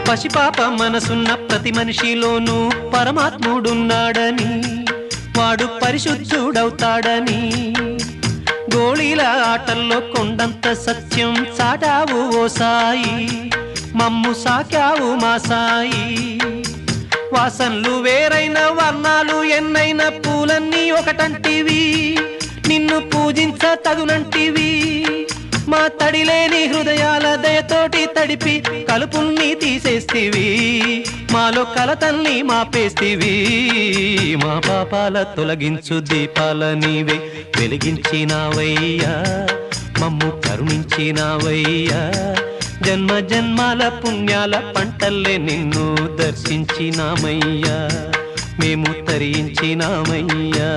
పసిపాప మనసున్న ప్రతి మనిషిలోనూ పరమాత్ముడున్నాడని, వాడు పరిశుద్ధుడవుతాడని, గోళీల ఆటల్లో కొండంత సత్యం చాటావు ఓ సాయి, మమ్ము సాకావు మా సాయి. వాసనలు వేరైన వర్ణాలు ఎన్నైన పూలన్నీ ఒకటంటివి, నిన్ను పూజించ తగునంటివి. మా తడిలేని హృదయాల దయతోటి తడిపి కలుపుల్ని తీసేస్తివి, మాలో కలతల్ని మాపేస్తివి. మా పాపాల తొలగించు దీపాల నీవే వెలిగించినావయ్యా, మమ్ము కరుణించినావయ్యా. జన్మ జన్మాల పుణ్యాల పంటల్లే నిన్ను దర్శించినామయ్యా, మేము తరించినామయ్యా.